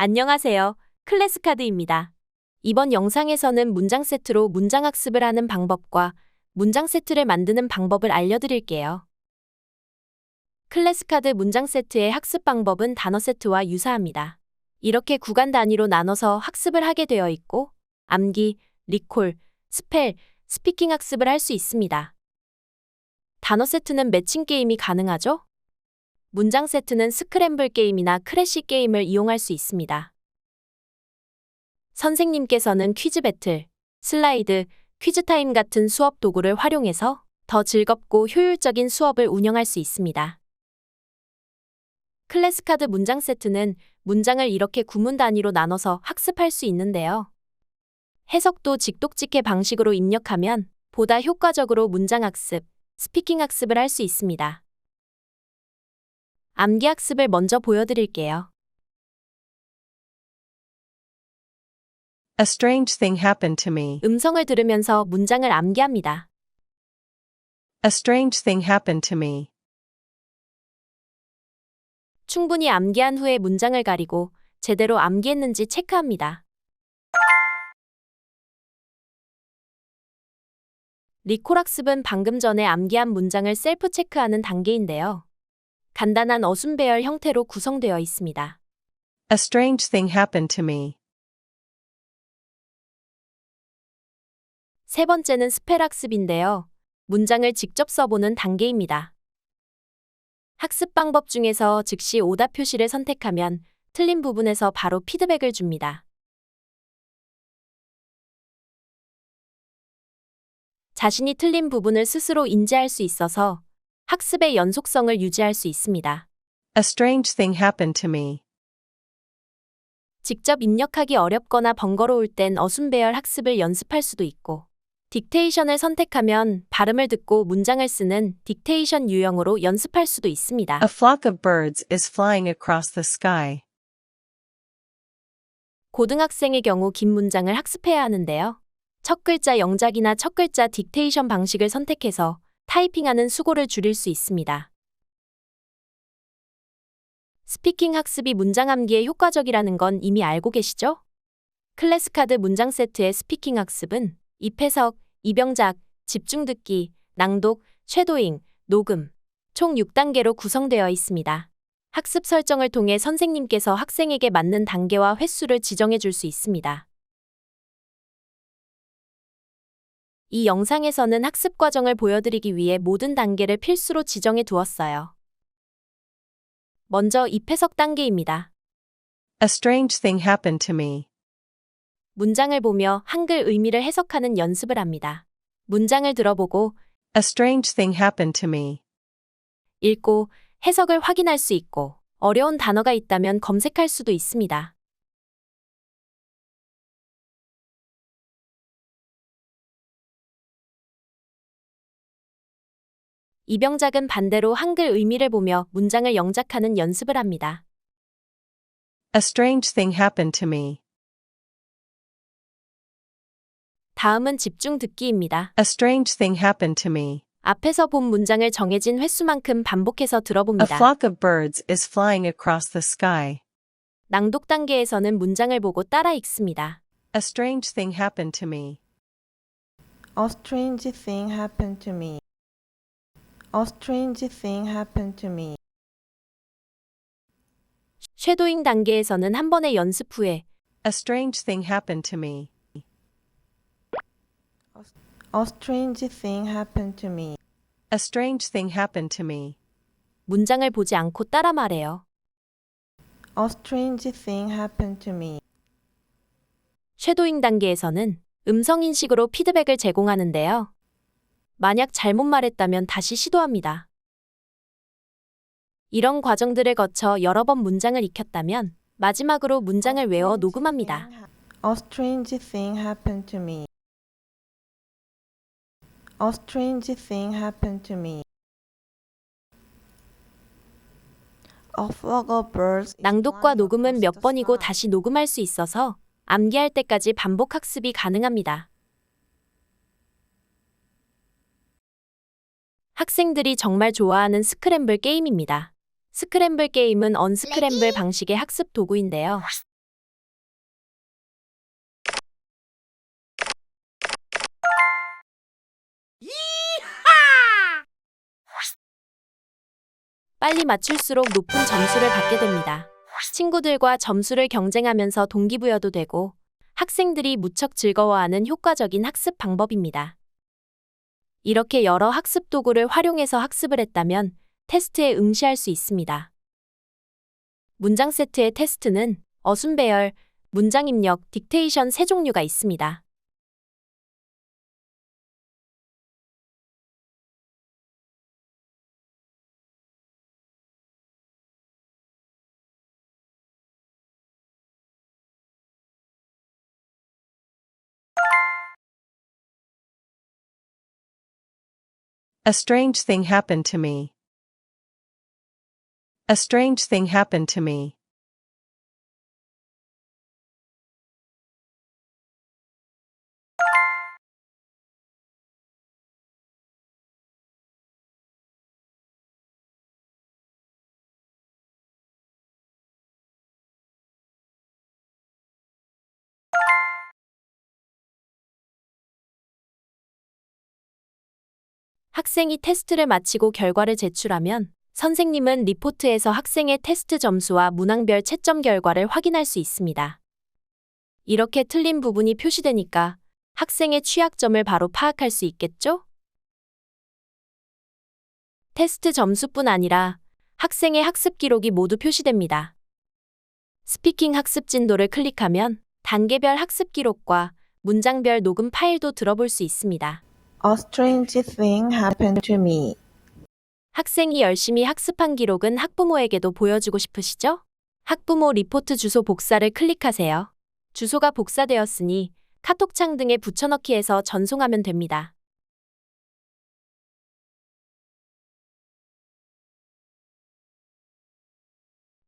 안녕하세요. 클래스카드입니다. 이번 영상에서는 문장 세트로 문장 학습을 하는 방법과 문장 세트를 만드는 방법을 알려드릴게요. 클래스카드 문장 세트의 학습 방법은 단어 세트와 유사합니다. 이렇게 구간 단위로 나눠서 학습을 하게 되어 있고, 암기, 리콜, 스펠, 스피킹 학습을 할 수 있습니다. 단어 세트는 매칭 게임이 가능하죠? 문장 세트는 스크램블 게임이나 크래시 게임을 이용할 수 있습니다. 선생님께서는 퀴즈 배틀, 슬라이드, 퀴즈 타임 같은 수업 도구를 활용해서 더 즐겁고 효율적인 수업을 운영할 수 있습니다. 클래스카드 문장 세트는 문장을 이렇게 구문 단위로 나눠서 학습할 수 있는데요. 해석도 직독직해 방식으로 입력하면 보다 효과적으로 문장 학습, 스피킹 학습을 할 수 있습니다. 암기 학습을 먼저 보여드릴게요. A strange thing happened to me. 음성을 들으면서 문장을 암기합니다. A strange thing happened to me. 충분히 암기한 후에 문장을 가리고 제대로 암기했는지 체크합니다. 리콜 학습은 방금 전에 암기한 문장을 셀프 체크하는 단계인데요. 간단한 어순배열 형태로 구성되어 있습니다. A strange thing happened to me. 세 번째는 스펠 학습인데요. 문장을 직접 써보는 단계입니다. 학습 방법 중에서 즉시 오답 표시를 선택하면 틀린 부분에서 바로 피드백을 줍니다. 자신이 틀린 부분을 스스로 인지할 수 있어서 학습의 연속성을 유지할 수 있습니다. A strange thing happened to me. 직접 입력하기 어렵거나 번거로울 땐 어순배열 학습을 연습할 수도 있고, 딕테이션을 선택하면 발음을 듣고 문장을 쓰는 딕테이션 유형으로 연습할 수도 있습니다. A flock of birds is flying across the sky. 고등학생의 경우 긴 문장을 학습해야 하는데요. 첫 글자 영작이나 첫 글자 딕테이션 방식을 선택해서 타이핑하는 수고를 줄일 수 있습니다. 스피킹 학습이 문장 암기에 효과적이라는 건 이미 알고 계시죠? 클래스카드 문장 세트의 스피킹 학습은 입해석, 입영작, 집중듣기, 낭독, 쉐도잉, 녹음, 총 6단계로 구성되어 있습니다. 학습 설정을 통해 선생님께서 학생에게 맞는 단계와 횟수를 지정해 줄 수 있습니다. 이 영상에서는 학습 과정을 보여드리기 위해 모든 단계를 필수로 지정해 두었어요. 먼저 입해석 단계입니다. A strange thing happened to me. 문장을 보며 한글 의미를 해석하는 연습을 합니다. 문장을 들어보고 A strange thing happened to me. 읽고 해석을 확인할 수 있고 어려운 단어가 있다면 검색할 수도 있습니다. 입영작은 반대로 한글 의미를 보며 문장을 영작하는 연습을 합니다. A strange thing happened to me. 다음은 집중 듣기입니다. A strange thing happened to me. 앞에서 본 문장을 정해진 횟수만큼 반복해서 A 들어봅니다. flock of birds is flying across the sky. 낭독 단계에서는 문장을 보고 따라 읽습니다. A strange thing happened to me. A strange thing happened to me. A strange thing happened to me. 쉐도잉 단계에서는 한 번의 연습 후에 A strange thing happened to me. A strange thing happened to me. A strange thing happened to me. 문장을 보지 않고 따라 말해요. A strange thing happened to me. 쉐도잉 단계에서는 음성 인식으로 피드백을 제공하는데요. 만약 잘못 말했다면 다시 시도합니다. 이런 과정들을 거쳐 여러 번 문장을 익혔다면 마지막으로 문장을 외워 녹음합니다. A strange thing happened to me. A strange thing happened to me. A flock of birds. 낭독과 녹음은 몇 번이고 다시 녹음할 수 있어서 암기할 때까지 반복 학습이 가능합니다. 학생들이 정말 좋아하는 스크램블 게임입니다. 스크램블 게임은 언스크램블 방식의 학습 도구인데요. 빨리 맞출수록 높은 점수를 받게 됩니다. 친구들과 점수를 경쟁하면서 동기부여도 되고 학생들이 무척 즐거워하는 효과적인 학습 방법입니다. 이렇게 여러 학습 도구를 활용해서 학습을 했다면 테스트에 응시할 수 있습니다. 문장 세트의 테스트는 어순 배열, 문장 입력, 딕테이션 세 종류가 있습니다. A strange thing happened to me. A strange thing happened to me. 학생이 테스트를 마치고 결과를 제출하면 선생님은 리포트에서 학생의 테스트 점수와 문항별 채점 결과를 확인할 수 있습니다. 이렇게 틀린 부분이 표시되니까 학생의 취약점을 바로 파악할 수 있겠죠? 테스트 점수뿐 아니라 학생의 학습 기록이 모두 표시됩니다. 스피킹 학습 진도를 클릭하면 단계별 학습 기록과 문장별 녹음 파일도 들어볼 수 있습니다. A strange thing happened to me. 학생이 열심히 학습한 기록은 학부모에게도 보여주고 싶으시죠? 학부모 리포트 주소 복사를 클릭하세요. 주소가 복사되었으니 카톡창 등에 붙여넣기해서 전송하면 됩니다.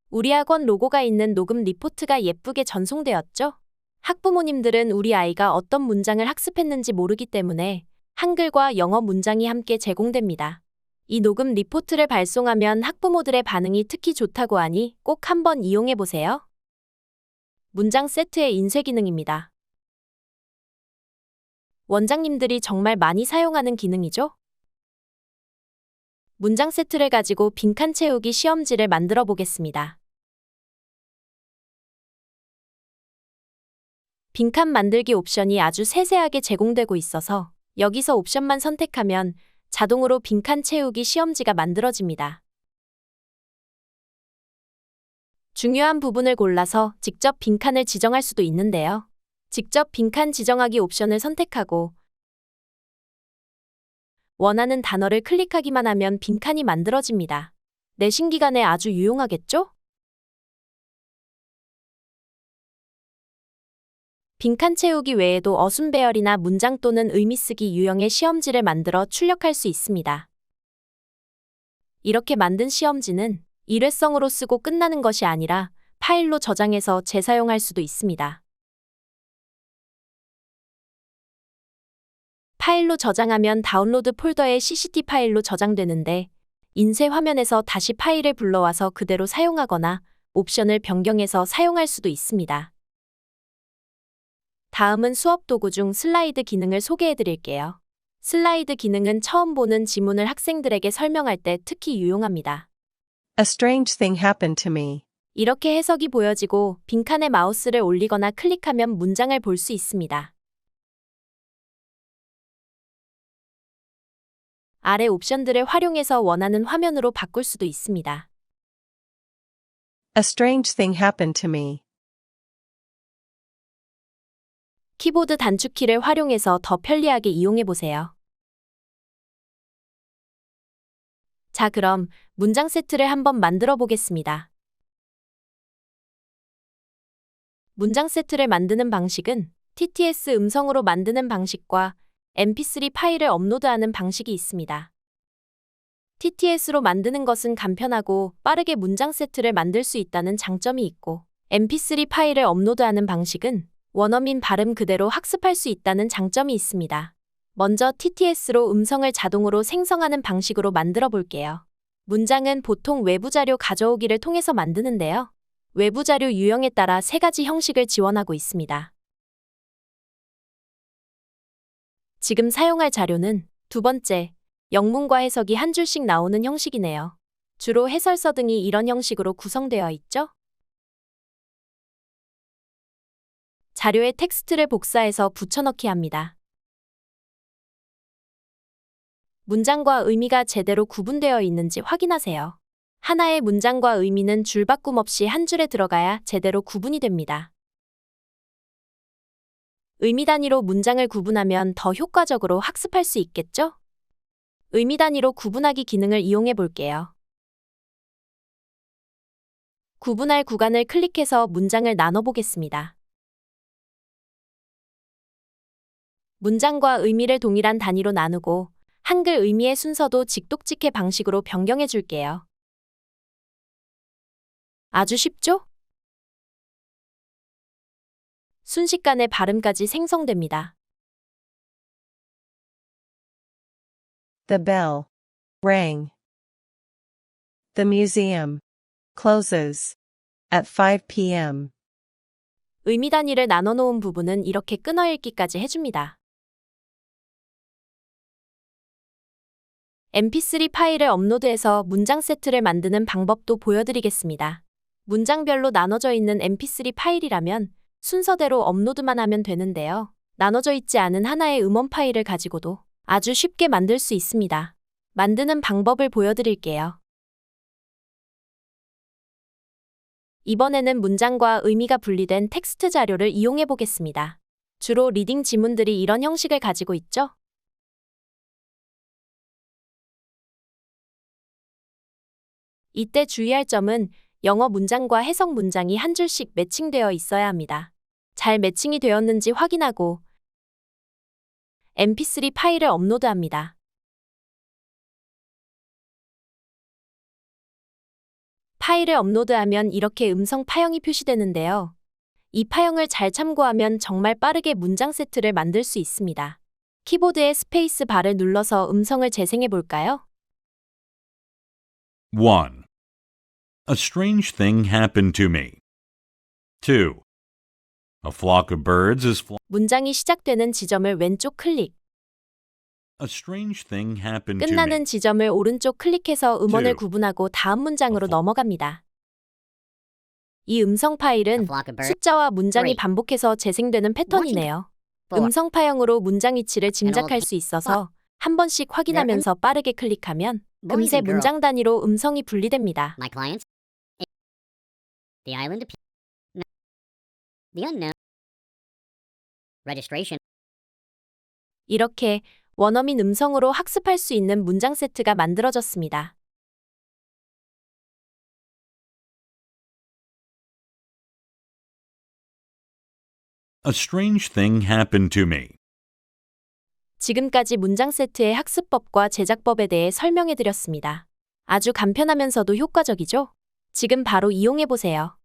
우리 학원 로고가 있는 녹음 리포트가 예쁘게 전송되었죠? 학부모님들은 우리 아이가 어떤 문장을 학습했는지 모르기 때문에 한글과 영어 문장이 함께 제공됩니다. 이 녹음 리포트를 발송하면 학부모들의 반응이 특히 좋다고 하니 꼭 한번 이용해 보세요. 문장 세트의 인쇄 기능입니다. 원장님들이 정말 많이 사용하는 기능이죠? 문장 세트를 가지고 빈칸 채우기 시험지를 만들어 보겠습니다. 빈칸 만들기 옵션이 아주 세세하게 제공되고 있어서 여기서 옵션만 선택하면 자동으로 빈칸 채우기 시험지가 만들어집니다. 중요한 부분을 골라서 직접 빈칸을 지정할 수도 있는데요. 직접 빈칸 지정하기 옵션을 선택하고 원하는 단어를 클릭하기만 하면 빈칸이 만들어집니다. 내신 기간에 아주 유용하겠죠? 빈칸 채우기 외에도 어순 배열이나 문장 또는 의미 쓰기 유형의 시험지를 만들어 출력할 수 있습니다. 이렇게 만든 시험지는 일회성으로 쓰고 끝나는 것이 아니라 파일로 저장해서 재사용할 수도 있습니다. 파일로 저장하면 다운로드 폴더에 CCT 파일로 저장되는데 인쇄 화면에서 다시 파일을 불러와서 그대로 사용하거나 옵션을 변경해서 사용할 수도 있습니다. 다음은 수업 도구 중 슬라이드 기능을 소개해 드릴게요. 슬라이드 기능은 처음 보는 지문을 학생들에게 설명할 때 특히 유용합니다. A strange thing happened to me. 이렇게 해석이 보여지고 빈칸에 마우스를 올리거나 클릭하면 문장을 볼 수 있습니다. 아래 옵션들을 활용해서 원하는 화면으로 바꿀 수도 있습니다. A strange thing happened to me. 키보드 단축키를 활용해서 더 편리하게 이용해 보세요. 자, 그럼 문장 세트를 한번 만들어 보겠습니다. 문장 세트를 만드는 방식은 TTS 음성으로 만드는 방식과 mp3 파일을 업로드하는 방식이 있습니다. TTS로 만드는 것은 간편하고 빠르게 문장 세트를 만들 수 있다는 장점이 있고 mp3 파일을 업로드하는 방식은 원어민 발음 그대로 학습할 수 있다는 장점이 있습니다. 먼저 TTS로 음성을 자동으로 생성하는 방식으로 만들어 볼게요. 문장은 보통 외부 자료 가져오기를 통해서 만드는데요. 외부 자료 유형에 따라 세 가지 형식을 지원하고 있습니다. 지금 사용할 자료는 두 번째, 영문과 해석이 한 줄씩 나오는 형식이네요. 주로 해설서 등이 이런 형식으로 구성되어 있죠. 자료에 텍스트를 복사해서 붙여넣기 합니다. 문장과 의미가 제대로 구분되어 있는지 확인하세요. 하나의 문장과 의미는 줄바꿈 없이 한 줄에 들어가야 제대로 구분이 됩니다. 의미 단위로 문장을 구분하면 더 효과적으로 학습할 수 있겠죠? 의미 단위로 구분하기 기능을 이용해 볼게요. 구분할 구간을 클릭해서 문장을 나눠보겠습니다. 문장과 의미를 동일한 단위로 나누고 한글 의미의 순서도 직독직해 방식으로 변경해 줄게요. 아주 쉽죠? 순식간에 발음까지 생성됩니다. The bell rang. The museum closes at 5 p.m. 의미 단위를 나눠 놓은 부분은 이렇게 끊어읽기까지 해줍니다. mp3 파일을 업로드해서 문장 세트를 만드는 방법도 보여드리겠습니다. 문장별로 나눠져 있는 mp3 파일이라면 순서대로 업로드만 하면 되는데요. 나눠져 있지 않은 하나의 음원 파일을 가지고도 아주 쉽게 만들 수 있습니다. 만드는 방법을 보여드릴게요. 이번에는 문장과 의미가 분리된 텍스트 자료를 이용해 보겠습니다. 주로 리딩 지문들이 이런 형식을 가지고 있죠? 이때 주의할 점은 영어 문장과 해석 문장이 한 줄씩 매칭되어 있어야 합니다. 잘 매칭이 되었는지 확인하고 mp3 파일을 업로드합니다. 파일을 업로드하면 이렇게 음성 파형이 표시되는데요. 이 파형을 잘 참고하면 정말 빠르게 문장 세트를 만들 수 있습니다. 키보드의 스페이스 바를 눌러서 음성을 재생해 볼까요? 1. A strange thing happened to me. 2. A flock of birds is 문장이 시작되는 지점을 왼쪽 클릭, A strange thing happened to me. 끝나는 지점을 오른쪽 클릭해서 음원을 two. 구분하고 다음 문장으로 넘어갑니다. 이 음성 파일은 숫자와 문장이 three. 반복해서 재생되는 패턴이네요. four. 음성 파형으로 문장 위치를 짐작할 수 있어서 한 번씩 확인하면서 빠르게 클릭하면 Boys 금세 and girls. 문장 단위로 음성이 분리됩니다. My clients. The island of the unknown. Registration. 이렇게 원어민 음성으로 학습할 수 있는 문장 세트가 만들어졌습니다. A strange thing happened to me. 지금까지 문장 세트의 학습법과 제작법에 대해 설명해 드렸습니다. 아주 간편하면서도 효과적이죠? 지금 바로 이용해 보세요.